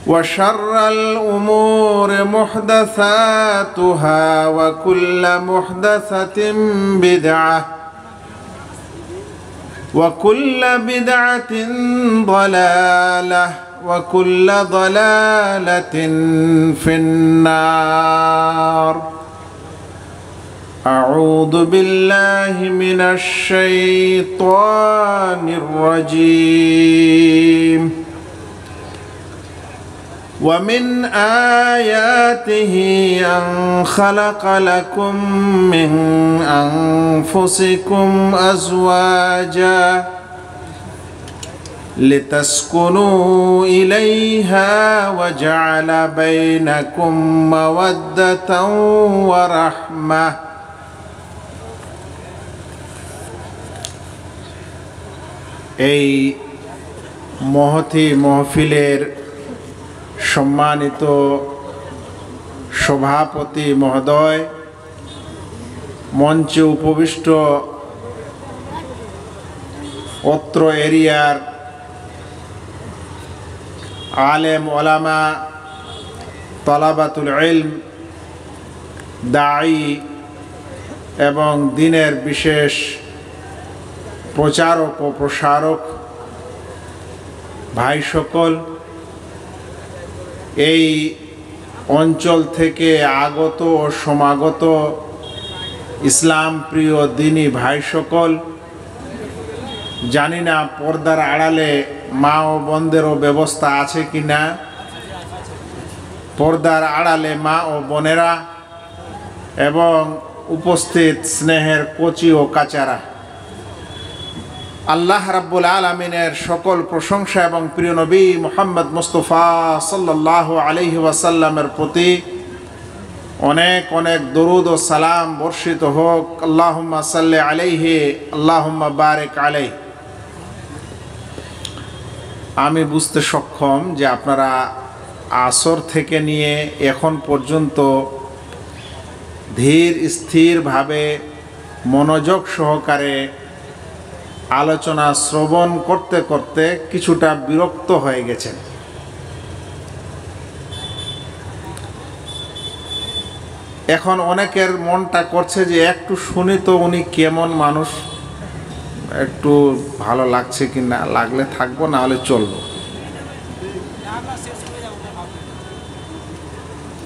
وشر الأمور محدثاتها وكل محدثة بدعة وكل بدعة ضلالة وكل ضلالة في النار. أعوذ بالله من الشيطان الرجيم. ومن آياته أن خلق لكم من أنفسكم أزواجا لتسكنوا إليها وجعل بينكم مودة ورحمة. এই মহতি মহফিলের সম্মানিত সভাপতি মহোদয়, মঞ্চে উপবিষ্ট অত্র এরিয়ার আলেম ওলামা, তলাবাতুল ইলম, দাঈ এবং দ্বীনের বিশেষ প্রচারক ও প্রসারক ভাই সকল, এই অঞ্চল থেকে আগত ও সমাগত ইসলাম প্রিয় দ্বীনী ভাই সকল, জানি না পর্দার আড়ালে মা ও বোনদেরও ব্যবস্থা আছে কি না। পর্দার আড়ালে মা ও বোনেরা এবং উপস্থিত স্নেহের কচি ও কাচারা, আল্লাহ রাব্বুল আলামিনের সকল প্রশংসা এবং প্রিয় নবী মুহাম্মদ মুস্তাফা সাল্লাল্লাহু আলাইহি ওয়াসাল্লামের প্রতি অনেক অনেক দরুদ ও সালাম বর্ষিত হোক। আল্লাহুম্মা সাল্লি আলাইহি আল্লাহুম্মা বারিক আলাইহি। আমি বুঝতে সক্ষম যে আপনারা আসর থেকে নিয়ে এখন পর্যন্ত ধীর স্থিরভাবে মনোযোগ সহকারে আলোচনা শ্রবণ করতে করতে কিছুটা বিরক্ত হয়ে গেছেন। এখন অনেকের মনটা করছে যে একটু শুনি তো উনি কেমন মানুষ, একটু ভালো লাগছে কি না, লাগলে থাকবো, না হলে চলবো।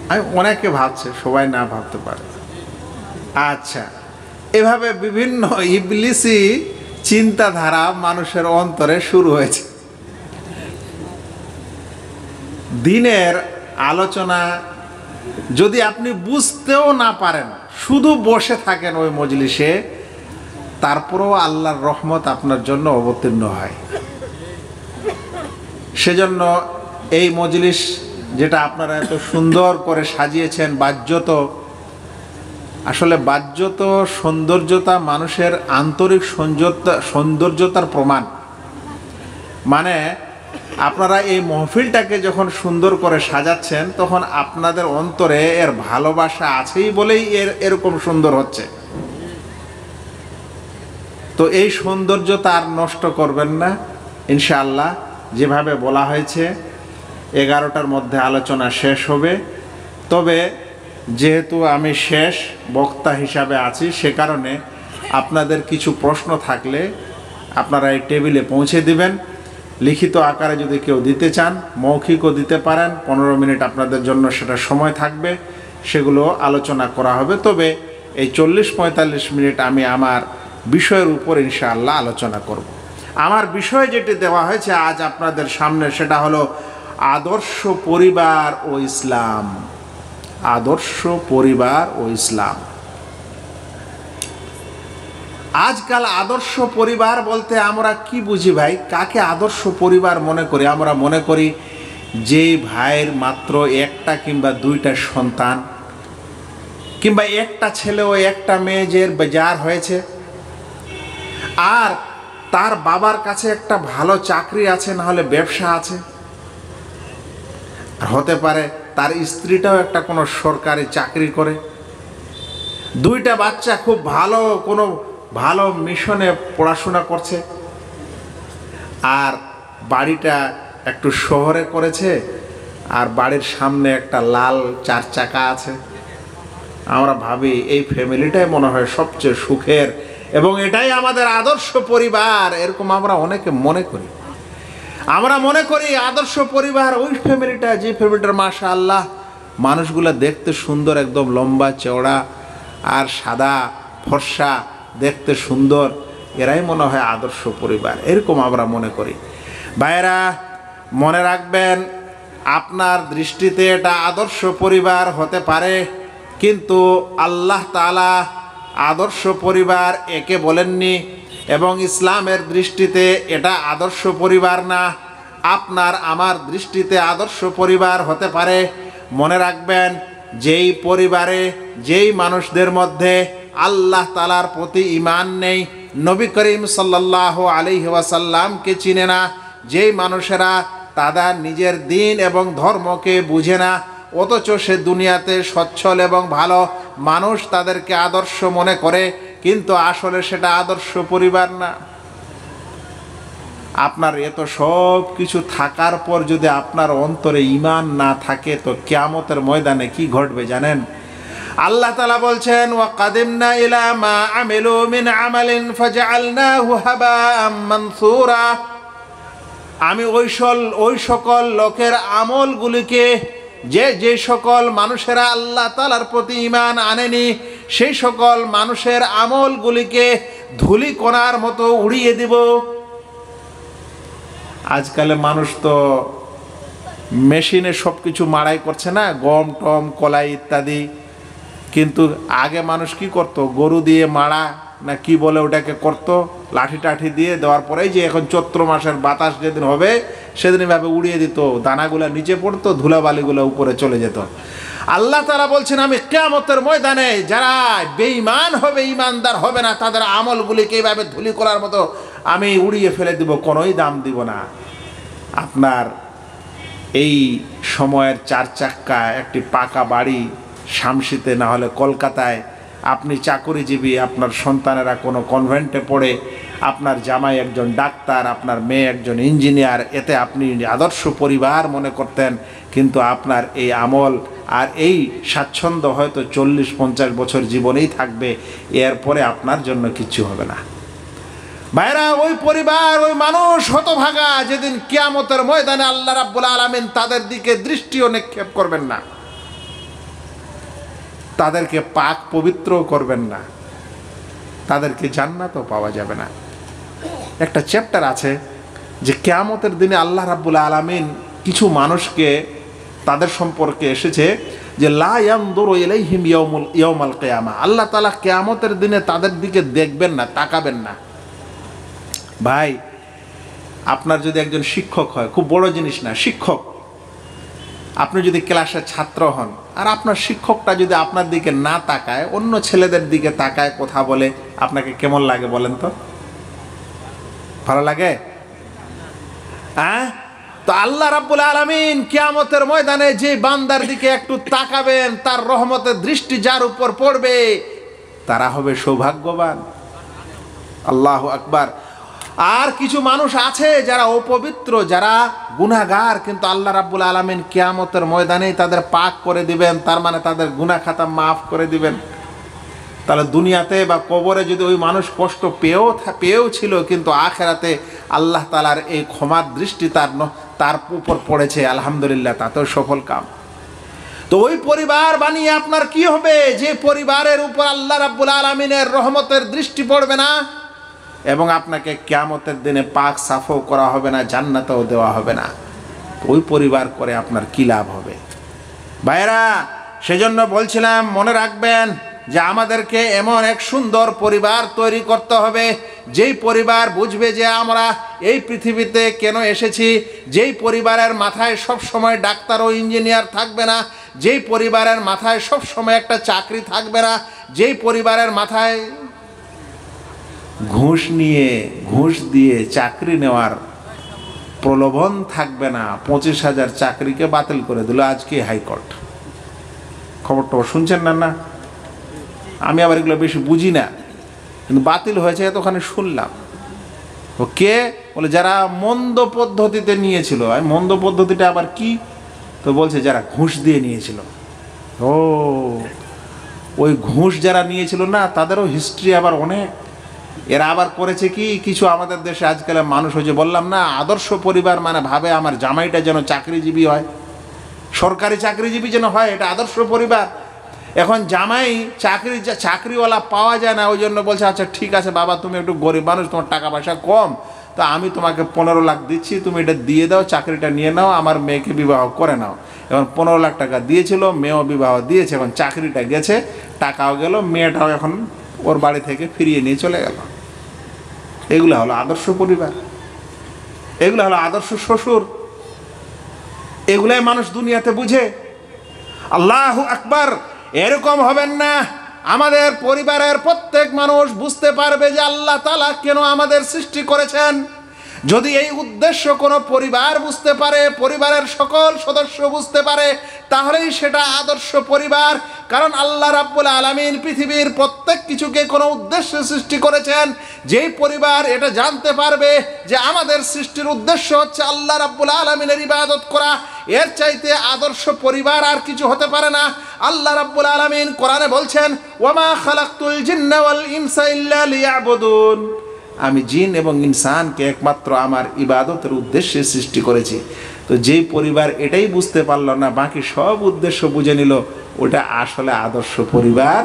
আমি অনেকে ভাবছে, সবাই না ভাবতে পারে। আচ্ছা, এভাবে বিভিন্ন ইবলিসি চিন্তাধারা মানুষের অন্তরে শুরু হয়েছে। দ্বীনের আলোচনা যদি আপনি বুঝতেও না পারেন, শুধু বসে থাকেন ওই মজলিসে, তারপরেও আল্লাহর রহমত আপনার জন্য অবতীর্ণ হয়। সেজন্য এই মজলিস যেটা আপনারা এত সুন্দর করে সাজিয়েছেন, বাহ্যত, আসলে বাহ্যত সৌন্দর্যতা মানুষের আন্তরিক সৌন্দর্যতার প্রমাণ। মানে আপনারা এই মহফিলটাকে যখন সুন্দর করে সাজাচ্ছেন, তখন আপনাদের অন্তরে এর ভালোবাসা আছেই বলেই এরকম সুন্দর হচ্ছে। তো এই সৌন্দর্যতা আর নষ্ট করবেন না ইনশাআল্লাহ। যেভাবে বলা হয়েছে 11টার মধ্যে আলোচনা শেষ হবে। তবে যেহেতু আমি শেষ বক্তা হিসাবে আছি, সে কারণে আপনাদের কিছু প্রশ্ন থাকলে আপনারা এই টেবিলে পৌঁছে দিবেন। লিখিত আকারে যদি কেউ দিতে চান, মৌখিকও দিতে পারেন। 15 মিনিট আপনাদের জন্য সেটা সময় থাকবে, সেগুলো আলোচনা করা হবে। তবে এই 40-45 মিনিট আমি আমার বিষয়ের উপর ইনশাআল্লাহ আলোচনা করব। আমার বিষয় যেটি দেওয়া হয়েছে আজ আপনাদের সামনে, সেটা হলো আদর্শ পরিবার ও ইসলাম। আদর্শ পরিবার ও ইসলাম। আজকাল আদর্শ পরিবার বলতে আমরা কি বুঝি ভাই? কাকে আদর্শ পরিবার মনে করি? আমরা মনে করি যে ভাইয়ের মাত্র একটা কিংবা দুইটা সন্তান, কিংবা একটা ছেলে ও একটা মেয়ে যার হয়েছে, আর তার বাবার কাছে একটা ভালো চাকরি আছে, না হলে ব্যবসা আছে, আর হতে পারে তার স্ত্রীটাও একটা কোনো সরকারি চাকরি করে, দুইটা বাচ্চা খুব ভালো কোনো ভালো মিশনে পড়াশোনা করছে, আর বাড়িটা একটু শহরে করেছে, আর বাড়ির সামনে একটা লাল 4 চাকা আছে। আমরা ভাবি এই ফ্যামিলিটাই মনে হয় সবচেয়ে সুখের এবং এটাই আমাদের আদর্শ পরিবার। এরকম আমরা অনেকে মনে করি। আমরা মনে করি আদর্শ পরিবার ওই ফ্যামিলিটা, যে ফ্যামিলিটার মাশাআল্লাহ মানুষগুলো দেখতে সুন্দর, একদম লম্বা চওড়া আর সাদা ফর্সা, দেখতে সুন্দর, এরাই মনে হয় আদর্শ পরিবার, এরকম আমরা মনে করি। ভাইরা মনে রাখবেন, আপনার দৃষ্টিতে এটা আদর্শ পরিবার হতে পারে, কিন্তু আল্লাহ তাআলা আদর্শ পরিবার একে বলেননি এবং ইসলামের দৃষ্টিতে এটা আদর্শ পরিবার না। আপনার আমার দৃষ্টিতে আদর্শ পরিবার হতে পারে। মনে রাখবেন, যেই পরিবারে যেই মানুষদের মধ্যে আল্লাহ তাআলার প্রতি ঈমান নেই, নবী করিম সাল্লাল্লাহু আলাইহি ওয়াসাল্লামকে চিনে না, যেই মানুষেরা তাদের নিজের দিন এবং ধর্মকে বুঝে না, অথচ সে দুনিয়াতে সচ্ছল এবং ভালো মানুষ তাদেরকে আদর্শ মনে করে, কিন্তু আসলে সেটা আদর্শ পরিবার না। আপনার এত সব কিছু থাকার পর যদি আপনার অন্তরে ঈমান না থাকে, তো কিয়ামতের ময়দানে কি ঘটবে জানেন? আল্লাহ তাআলা বলছেন, ওয়া কাদিমনা ইলা মা আমিলু মিন আমালিন ফাজআলনাহু হাবাআম মানসুরা। আমি ওই সকল লোকের আমলগুলিকে, যে সকল মানুষেরা আল্লাহ তাআলার প্রতি ঈমান আনেনি, সেই সকল মানুষের আমলগুলিকে ধূলিকণার মতো উড়িয়ে দিব। আজকালে মানুষ তো মেশিনে সব কিছু মাড়াই করছে না, গম টম কলাই ইত্যাদি, কিন্তু আগে মানুষ কি করত? গরু দিয়ে মাড়া না কি বলে ওটাকে করত, লাঠি টাঠি দিয়ে দেওয়ার পরেই যে এখন চৈত্র মাসের বাতাস যেদিন হবে সেদিন এভাবে উড়িয়ে দিত, দানাগুলা নিচে পড়তো, ধুলাবালিগুলো উপরে চলে যেত। আল্লাহ তাআলা বলছেন, আমি কিয়ামতের ময়দানে যারা বেঈমান হবে, ঈমানদার হবে না, তাদের আমলগুলিকে এইভাবে ধুলি করার মতো আমি উড়িয়ে ফেলে দিব, কোনোই দাম দিব না। আপনার এই সময়ের 4 চাক্কা একটি পাকা বাড়ি শামসিতে না হলে কলকাতায়, আপনি চাকরিজীবী, আপনার সন্তানেরা কোনো কনভেন্টে পড়ে, আপনার জামাই একজন ডাক্তার, আপনার মেয়ে একজন ইঞ্জিনিয়ার, এতে আপনি আদর্শ পরিবার মনে করতেন, কিন্তু আপনার এই আমল আর এই স্বাচ্ছন্দ্য হয়তো 40-50 বছর জীবনেই থাকবে, এরপরে আপনার জন্য কিচ্ছু হবে না। ভাইরা, ওই পরিবার, ওই মানুষ হতভাগা, যেদিন কিয়ামতের ময়দানে আল্লাহ রাব্বুল আলামিন তাদের দিকে দৃষ্টিও নিক্ষেপ করবেন না, তাদেরকে পাক পবিত্র করবেন না, তাদেরকে জান্নাতও পাওয়া যাবে না। একটা চ্যাপ্টার আছে যে কিয়ামতের দিনে আল্লাহ রাব্বুল আলামিন কিছু মানুষকে, তাদের সম্পর্কে এসেছে যে লা ইয়ানদুরু ইলাইহিম ইয়াউমাল কিয়ামা, আল্লাহ তাআলা কিয়ামতের দিনে তাদের দিকে দেখবেন না, তাকাবেন না। ভাই, আপনার যদি একজন শিক্ষক হয়, খুব বড় জিনিস না, শিক্ষক, আপনি যদি ক্লাসের ছাত্র হন আর আপনার শিক্ষকটা যদি আপনার দিকে না তাকায়, অন্য ছেলেদের দিকে তাকায়, কথা বলে, আপনাকে কেমন লাগে বলেন তো? ভালো লাগে? হ্যাঁ? তো আল্লাহ রাব্বুল আলামিন কিয়ামতের ময়দানে যে বান্দার দিকে একটু তাকাবেন, তার রহমতের দৃষ্টি যার উপর পড়বে, তারা হবে সৌভাগ্যবান। আল্লাহু আকবার। আর কিছু মানুষ আছে যারা অপবিত্র, যারা গুনাহগার, কিন্তু আল্লাহ রাব্বুল আলামিন কিয়ামতের ময়দানেই তাদের পাক করে দিবেন, তার মানে তাদের গুনাহ খাতা মাফ করে দিবেন। তাহলে দুনিয়াতে বা কবরে যদি ওই মানুষ কষ্ট পেয়েও ছিল, কিন্তু আখেরাতে আল্লাহ তাআলার এই ক্ষমার দৃষ্টি তার উপর পড়েছে, আলহামদুলিল্লাহ, তাতেও সফল কাম। তো ওই পরিবার বানিয়ে আপনার কি হবে, যে পরিবারের উপর আল্লাহ রাব্বুল আলামিনের রহমতের দৃষ্টি পড়বে না এবং আপনাকে কিয়ামতের দিনে পাক সাফও করা হবে না, জান্নাতও দেওয়া হবে না, ওই পরিবার করে আপনার কি লাভ হবে? ভাইরা, সেজন্য বলছিলাম, মনে রাখবেন যে আমাদেরকে এমন এক সুন্দর পরিবার তৈরি করতে হবে, যেই পরিবার বুঝবে যে আমরা এই পৃথিবীতে কেন এসেছি, যেই পরিবারের মাথায় সব সময় ডাক্তার ও ইঞ্জিনিয়ার থাকবে না, যেই পরিবারের মাথায় সব সময় একটা চাকরি থাকবে না, যেই পরিবারের মাথায় ঘুষ দিয়ে চাকরি নেওয়ার প্রলোভন থাকবে না। 25,000 চাকরিকে বাতিল করে দিল আজকে হাইকোর্ট। খবরটা শুনছেন না? আমি আবার এগুলো বেশি বুঝি না, কিন্তু বাতিল হয়েছে এতখানি শুনলাম। কে বলে? যারা মন্দ পদ্ধতিতে নিয়েছিল। মন্দ পদ্ধতিটা আবার কি? তো বলছে যারা ঘুষ দিয়ে নিয়েছিল। ও, ওই ঘুষ যারা নিয়েছিল না, তাদেরও হিস্ট্রি আবার অনেক। এরা আবার করেছে কি, কিছু আমাদের দেশে আজকাল মানুষ হয়েছে, বললাম না, আদর্শ পরিবার মানে ভাবে আমার জামাইটা যেন চাকরিজীবী হয়, সরকারি চাকরিজীবী যেন হয়, এটা আদর্শ পরিবার। এখন জামাই চাকরিওয়ালা পাওয়া যায় না, ওই জন্য বলছে আচ্ছা ঠিক আছে বাবা, তুমি একটু গরিব মানুষ, তোমার টাকা পয়সা কম, তো আমি তোমাকে 15 লাখ দিচ্ছি, তুমি এটা দিয়ে দাও, চাকরিটা নিয়ে নাও, আমার মেয়েকে বিবাহ করে নাও। এখন 15 লাখ টাকা দিয়েছিল, মেয়েও বিবাহ দিয়েছে, এখন চাকরিটা গেছে, টাকাও গেল, মেয়েটাও এখন ওর বাড়ি থেকে ফিরিয়ে নিয়ে চলে গেল। এগুলো হলো আদর্শ পরিবার, এগুলো হলো আদর্শ শ্বশুর, এগুলাই মানুষ দুনিয়াতে বুঝে। আল্লাহু আকবার। এরকম হবেন না, আমাদের পরিবারের প্রত্যেক মানুষ বুঝতে পারবে যে আল্লাহ তাআলা কেন আমাদের সৃষ্টি করেছেন। যদি এই উদ্দেশ্য কোনো পরিবার বুঝতে পারে, পরিবারের সকল সদস্য বুঝতে পারে, তাহলেই সেটা আদর্শ পরিবার। কারণ আল্লাহ রাব্বুল আলামিন পৃথিবীর প্রত্যেক কিছুকে কোনো উদ্দেশ্যে সৃষ্টি করেছেন। যেই পরিবার এটা জানতে পারবে যে আমাদের সৃষ্টির উদ্দেশ্য হচ্ছে আল্লাহ রাব্বুল আলামিনের ইবাদত করা, এর চাইতে আদর্শ পরিবার আর কিছু হতে পারে না। আল্লাহ রাব্বুল আলামিন কোরআনে বলছেন, ওয়ামা খালাকতুল জিন্না ওয়াল ইনসা ইল্লা লিয়াবুদুন, আমি জিন এবং ইনসানকে একমাত্র আমার ইবাদতের উদ্দেশ্যে সৃষ্টি করেছি। তো যেই পরিবার এটাই বুঝতে পারল না, বাকি সব উদ্দেশ্য বুঝে নিল, ওটা আসলে আদর্শ পরিবার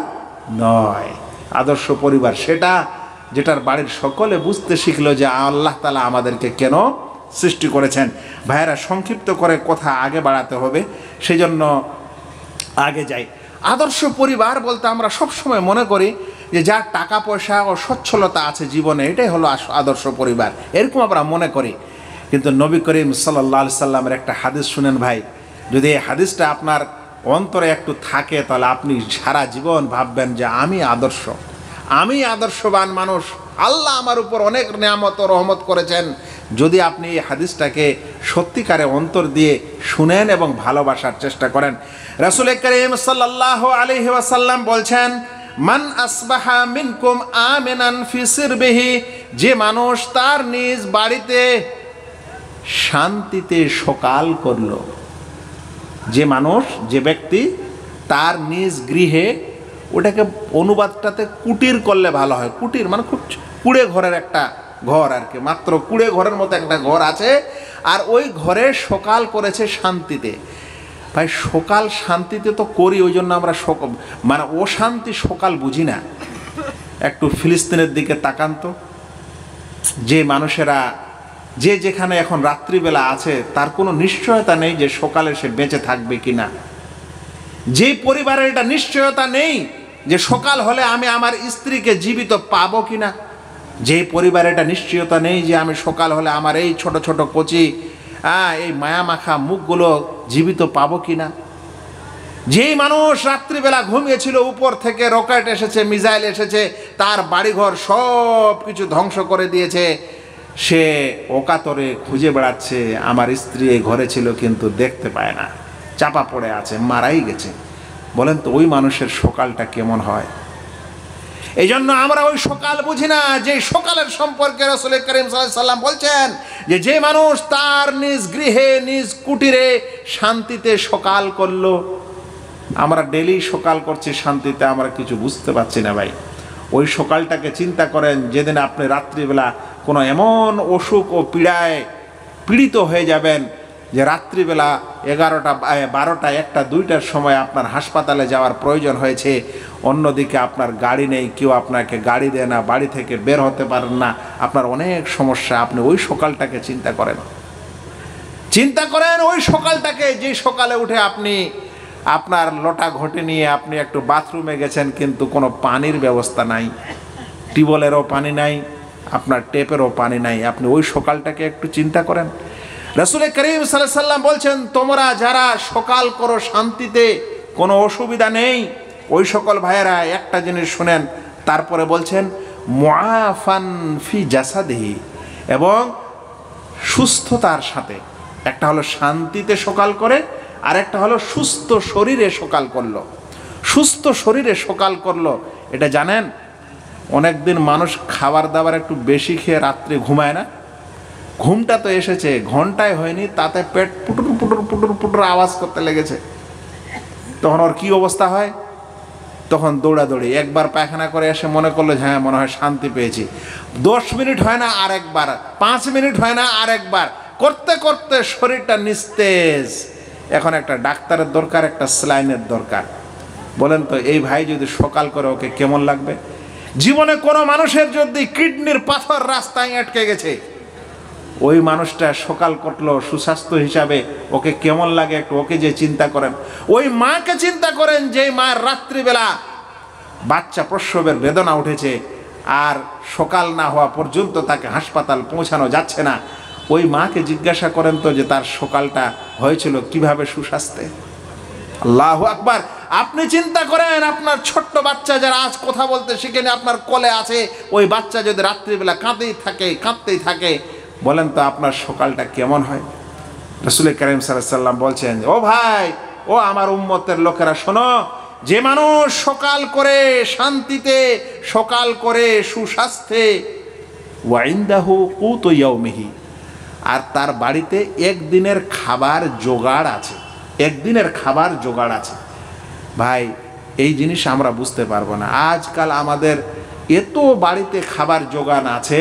নয়। আদর্শ পরিবার সেটা যেটার বাড়ির সকলে বুঝতে শিখলো যে আল্লাহ তাআলা আমাদেরকে কেন সৃষ্টি করেছেন। ভাইয়েরা, সংক্ষিপ্ত করে কথা আগে বাড়াতে হবে, সেই জন্য আগে যাই। আদর্শ পরিবার বলতে আমরা সবসময় মনে করি যে যার টাকা পয়সা ও সচ্ছলতা আছে জীবনে, এটাই হলো আদর্শ পরিবার, এরকম আমরা মনে করি। কিন্তু নবী করিম সাল্লাল্লাহু আলাইহি সাল্লামের একটা হাদিস শুনেন ভাই, যদি এই হাদিসটা আপনার অন্তরে একটু থাকে, তাহলে আপনি সারা জীবন ভাববেন যে আমি আদর্শ, আমি আদর্শবান মানুষ, আল্লাহ আমার উপর অনেক নিয়ামত ও রহমত করেছেন। যদি আপনি এই হাদিসটাকে সত্যিকারে অন্তর দিয়ে শুনেন এবং ভালোবাসার চেষ্টা করেন। রাসূল করিম সাল্লাল্লাহু আলাইহি ওয়াসাল্লাম বলছেন, মান আসবাহা মিনকুম আমিনান ফি সিরবিহি, যে মানুষ তার নিজ বাড়িতে শান্তিতে সকাল করলো, যে মানুষ, যে ব্যক্তি তার নিজ গৃহে, ওটাকে অনুবাদটাতে কুটির করলে ভালো হয়। কুটির মানে খুব কুড়ে ঘরের একটা ঘর আর কি, মাত্র কুড়ে ঘরের মতো একটা ঘর আছে, আর ওই ঘরে সকাল করেছে শান্তিতে। ভাই, সকাল শান্তিতে তো করি, ওই জন্য আমরা মানে অশান্তি সকাল বুঝি না। একটু ফিলিস্তিনের দিকে তাকান তো, যে মানুষেরা যে যেখানে এখন রাত্রিবেলা আছে, তার কোনো নিশ্চয়তা নেই যে সকালে সে বেঁচে থাকবে কিনা। যে পরিবারের এটা নিশ্চয়তা নেই যে সকাল হলে আমি আমার স্ত্রীকে জীবিত পাবো কিনা, যে পরিবারে এটা নিশ্চয়তা নেই যে আমি সকাল হলে আমার এই ছোট ছোট কচি এই মায়ামাখা মুখগুলো জীবিত পাবো কিনা, যেই মানুষ রাত্রিবেলা ঘুমিয়েছিল, উপর থেকে রকেট এসেছে, মিসাইল এসেছে, তার বাড়িঘর সব কিছু ধ্বংস করে দিয়েছে, সে অকাতরে খুঁজে বেড়াচ্ছে আমার স্ত্রী এই ঘরে ছিল কিন্তু দেখতে পায় না, চাপা পড়ে আছে, মারাই গেছে। বলেন তো ওই মানুষের সকালটা কেমন হয়? এই জন্য আমরা ওই সকাল বুঝি না, যে সকালের সম্পর্কে রাসূল করিম সাল্লাল্লাহু আলাইহি সাল্লাম বলছেন যে মানুষ তার নিজ গৃহে নিজ কুটিরে শান্তিতে সকাল করলো। আমরা ডেলি সকাল করছি শান্তিতে, আমরা কিছু বুঝতে পারছি না ভাই। ওই সকালটাকে চিন্তা করেন যেদিন আপনি রাত্রিবেলা কোনো এমন অসুখ ও পীড়ায় পীড়িত হয়ে যাবেন যে রাত্রিবেলা 11টা 12টা 1টা 2টার সময় আপনার হাসপাতালে যাওয়ার প্রয়োজন হয়েছে, অন্যদিকে আপনার গাড়ি নেই, কেউ আপনাকে গাড়ি দেয় না, বাড়ি থেকে বের হতে পারেন না, আপনার অনেক সমস্যা। আপনি ওই সকালটাকে চিন্তা করেন ওই সকালটাকে, যে সকালে উঠে আপনি আপনার লোটা ঘটে নিয়ে আপনি একটু বাথরুমে গেছেন, কিন্তু কোনো পানির ব্যবস্থা নাই, টিউবওয়েলেরও পানি নাই, আপনার টেপেরও পানি নাই। আপনি ওই সকালটাকে একটু চিন্তা করেন। রাসূল করিম সাল্লাল্লাহু আলাইহি সাল্লাম বলছেন, তোমরা যারা সকাল করো শান্তিতে, কোনো অসুবিধা নেই, ওই সকল ভাইয়েরা একটা জিনিস শুনেন, তারপরে বলছেন মুআফান ফি জাসাদিহি, এবং সুস্থতার সাথে। একটা হলো শান্তিতে সকাল করে, আর একটা হলো সুস্থ শরীরে সকাল করলো। সুস্থ শরীরে সকাল করলো, এটা জানেন, অনেকদিন মানুষ খাবার দাবার একটু বেশি খেয়ে রাত্রে ঘুমায় না, ঘুমটা তো এসেছে, ঘন্টায় হয়নি, তাতে পেট পুটুর পুটুর পুটুর পুটুর আওয়াজ করতে লেগেছে। তখন ওর কি অবস্থা হয়? তখন দৌড়াদৌড়ি, একবার পায়খানা করে এসে মনে করলো হ্যাঁ মনে হয় শান্তি পেয়েছি, 10 মিনিট হয় না আরেকবার, 5 মিনিট হয় না আরেকবার, করতে করতে শরীরটা নিস্তেজ। এখন একটা ডাক্তারের দরকার, একটা স্যালাইনের দরকার। বলেন তো এই ভাই যদি সকাল করে ওকে কেমন লাগবে? জীবনে কোনো মানুষের যদি কিডনির পাথর রাস্তায় আটকে গেছে, ওই মানুষটা সকাল করলো সুস্বাস্থ্য হিসাবে, ওকে কেমন লাগে একটু ওকে যে চিন্তা করেন। ওই মাকে চিন্তা করেন যে মায়ের রাত্রিবেলা বাচ্চা প্রসবের বেদনা উঠেছে আর সকাল না হওয়া পর্যন্ত তাকে হাসপাতাল পৌঁছানো যাচ্ছে না। ওই মাকে জিজ্ঞাসা করেন তো যে তার সকালটা হয়েছিল কিভাবে সুস্বাস্থ্যে। আল্লাহু আকবার। আপনি চিন্তা করেন আপনার ছোট্ট বাচ্চা যারা আজ কথা বলতে শিখেনি, আপনার কোলে আছে, ওই বাচ্চা যদি রাত্রিবেলা কাঁদতেই থাকে, বলেন তো আপনার সকালটা কেমন হয়? রাসূল কারীম সাল্লাল্লাহু আলাইহি ওয়াসাল্লাম বলছেন, ও ভাই, ও আমার উম্মতের লোকেরা শোনো, যে মানুষ সকাল করে শান্তিতে, সকাল করে সুস্বাস্থ্যে, ওয়া ইনদাহু কুতু ইয়াউমিহি, আর তার বাড়িতে একদিনের খাবার জোগাড় আছে, একদিনের খাবার জোগাড় আছে। ভাই এই জিনিস আমরা বুঝতে পারবো না। আজকাল আমাদের এত বাড়িতে খাবার জোগান আছে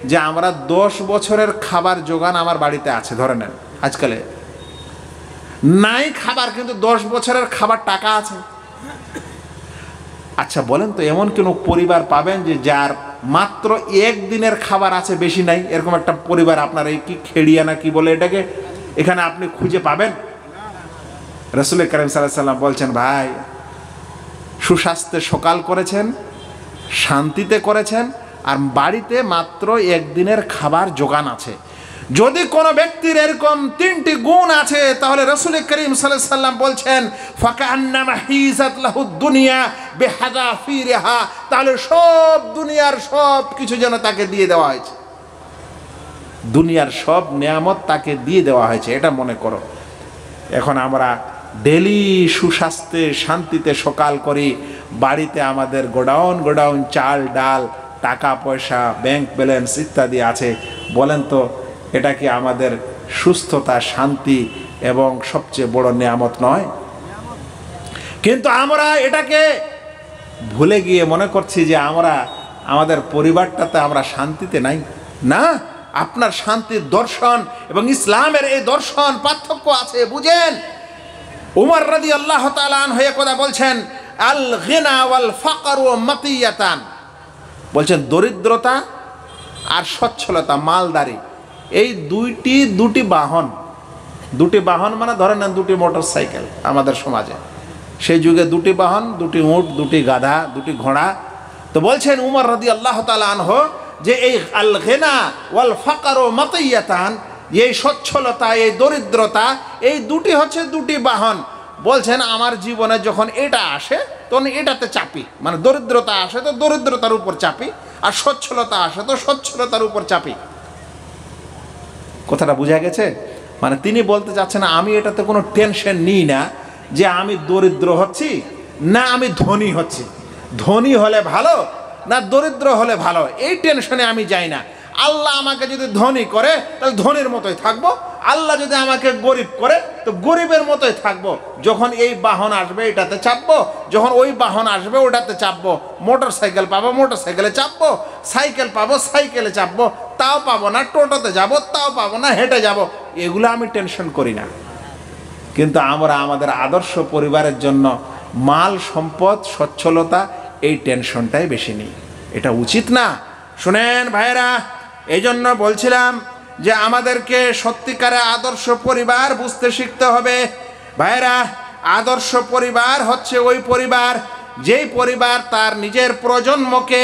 যে আমরা 10 বছরের খাবার জোগান আমার বাড়িতে আছে ধরে নেন। আজকালে নাই খাবার, কিন্তু 10 বছরের খাবার টাকা আছে। আচ্ছা বলেন তো এমন কোনো পরিবার পাবেন যে যার মাত্র একদিনের খাবার আছে, বেশি নাই? এরকম একটা পরিবার আপনার এই কি খেড়িয়া না কি বলে এটাকে, এখানে আপনি খুঁজে পাবেন? রাসূল কারীম সাল্লাল্লাহু আলাইহি ওয়াসাল্লাম বলছেন, ভাই সুস্বাস্থ্যে সকাল করেছেন, শান্তিতে করেছেন, আর বাড়িতে মাত্র একদিনের খাবার জোগান আছে। যদি কোনো ব্যক্তির এরকম 3টি গুণ আছে, তাহলে রাসূল কারীম সাল্লাল্লাহু আলাইহি ওয়াসাল্লাম বলছেন ফাকান্নামা হিজাত লাহু দুনিয়া বিহাযাফিরিহা, তাহলে সব দুনিয়ার সব কিছু যেন তাকে দিয়ে দেওয়া হয়েছে, দুনিয়ার সব নিয়ামত তাকে দিয়ে দেওয়া হয়েছে, এটা মনে করো। এখন আমরা ডেলি সুস্বাস্থ্যে শান্তিতে সকাল করি, বাড়িতে আমাদের গোডাউন চাল ডাল টাকা পয়সা ব্যাংক ব্যালেন্স ইত্যাদি আছে। বলেন তো এটা কি আমাদের সুস্থতা, শান্তি এবং সবচেয়ে বড় নিয়ামত নয়? কিন্তু আমরা এটাকে ভুলে গিয়ে মনে করছি যে আমরা আমাদের পরিবারটাতে আমরা শান্তিতে নাই। না, আপনার শান্তির দর্শন এবং ইসলামের এই দর্শন পার্থক্য আছে, বুঝেন। উমর রাদিয়াল্লাহু তাআলা আনহু কথা বলছেন, আল গিনা ওয়াল ফাকরু মাতিয়াতান, বলছেন দরিদ্রতা আর সচ্ছলতা, মালদারি, এই দুটি বাহন মানে ধরেন না 2টি মোটর সাইকেল আমাদের সমাজে, সেই যুগে 2টি বাহন, 2টি উট, 2টি গাধা, 2টি ঘোড়া। তো বলছেন উমর রাদিয়াল্লাহু তাআলা আনহু যে এই আল গিনা ওয়াল ফাকরু মাতিয়াতান, এই সচ্ছলতা এই দরিদ্রতা, এই দুটি হচ্ছে 2টি বাহন। বলছেন আমার জীবনে যখন এটা আসে তখন এটাতে চাপি, মানে দরিদ্রতা আসে তো দরিদ্রতার উপর চাপি, আর সচ্ছলতা আসে তো সচ্ছলতার উপর চাপি। কথাটা বোঝা গেছে? মানে তিনি বলতে চাচ্ছেন আমি এটাতে কোনো টেনশন নিই না যে আমি দরিদ্র হচ্ছি না আমি ধনী হচ্ছি, ধনী হলে ভালো না দরিদ্র হলে ভালো, এই টেনশনে আমি যাই না। আল্লাহ আমাকে যদি ধনী করে তাহলে ধনীর মতোই থাকবো, আল্লাহ যদি আমাকে গরিব করে তো গরিবের মতোই থাকবো। যখন এই বাহন আসবে এটাতে চাপবো, যখন ওই বাহন আসবে ওটাতে চাপবো। মোটর সাইকেল পাবো মোটর সাইকেলে চাপবো, সাইকেল পাবো সাইকেলে চাপবো, তাও পাবো না টোটোতে যাব, তাও পাবো না হেঁটে যাব, এগুলো আমি টেনশন করি না। কিন্তু আমরা আমাদের আদর্শ পরিবারের জন্য মাল সম্পদ সচ্ছলতা এই টেনশনটাই বেশি নিই, এটা উচিত না। শুনেন ভাইরা, এই জন্য বলছিলাম যে আমাদেরকে সত্যিকারে আদর্শ পরিবার বুঝতে শিখতে হবে। ভাইরা, আদর্শ পরিবার হচ্ছে ওই পরিবার যেই পরিবার তার নিজের প্রজন্মকে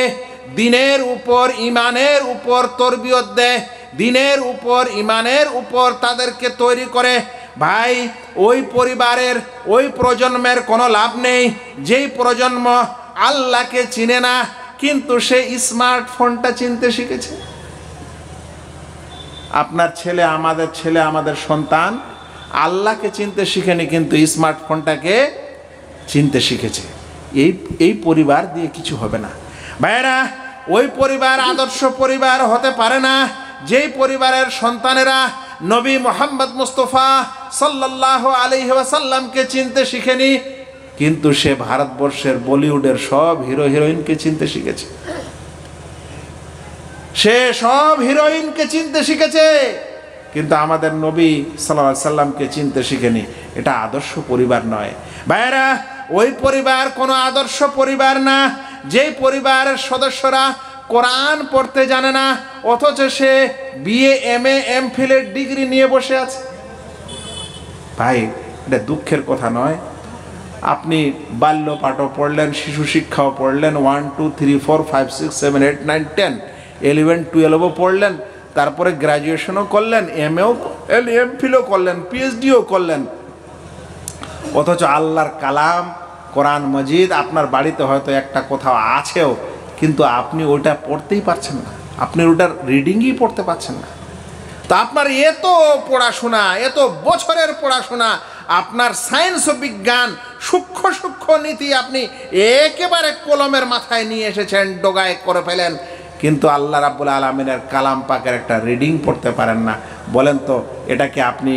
দিনের উপর ইমানের উপর তরবিয়ত দেয়, দিনের উপর ইমানের উপর তাদেরকে তৈরি করে। ভাই, ওই পরিবারের ওই প্রজন্মের কোনো লাভ নেই যেই প্রজন্ম আল্লাহকে চিনে না কিন্তু সে স্মার্টফোনটা চিনতে শিখেছে। আপনার ছেলে, আমাদের সন্তান আল্লাহকে চিনতে শিখেনি কিন্তু স্মার্টফোনটাকে চিনতে শিখেছে। এই পরিবার দিয়ে কিছু হবে না। ভাইরা, ওই পরিবার আদর্শ পরিবার হতে পারে না যেই পরিবারের সন্তানেরা নবী মুহাম্মদ মুস্তাফা সাল্লাল্লাহু আলাইহি ওয়াসাল্লামকে চিনতে শিখেনি, কিন্তু সে ভারতবর্ষের বলিউডের সব হিরো হিরোইনকে চিনতে শিখেছে। সে সব হিরোইনকে চিনতে শিখেছে, কিন্তু আমাদের নবী সাল্লাল্লাহু আলাইহি সাল্লামকে চিনতে শিখেনি। এটা আদর্শ পরিবার নয় ভাইরা। ওই পরিবার কোনো আদর্শ পরিবার না, যেই পরিবারের সদস্যরা কোরআন পড়তে জানে না, অথচ সে বিএ এমএ এমফিলের ডিগ্রি নিয়ে বসে আছে। ভাই, এটা দুঃখের কথা নয়? আপনি বাল্য পাঠও পড়লেন, শিশু শিক্ষাও পড়লেন, 1 2 3 4 5 6 7 8 9 10 11 12ও পড়লেন, তারপরে গ্র্যাজুয়েশনও করলেন, এমফিলও করলেন, পিএইচডিও করলেন, অথচ আল্লাহর কালাম কোরআন মজিদ আপনার বাড়িতে হয়তো একটা কোথাও আছেও, কিন্তু আপনি ওইটা পড়তেই পারছেন না, আপনি ওটার রিডিংই পড়তে পারছেন না। তো আপনার এত পড়াশোনা, এত বছরের পড়াশোনা, আপনার সায়েন্স ও বিজ্ঞান সূক্ষ্ম সূক্ষ্ম নীতি আপনি একেবারে কলমের মাথায় নিয়ে এসেছেন, ডোগায় করে ফেলেন, কিন্তু আল্লাহ রাব্বুল আলামিনের কালাম পাকের একটা রিডিং পড়তে পারেন না। বলেন তো, এটা কি আপনি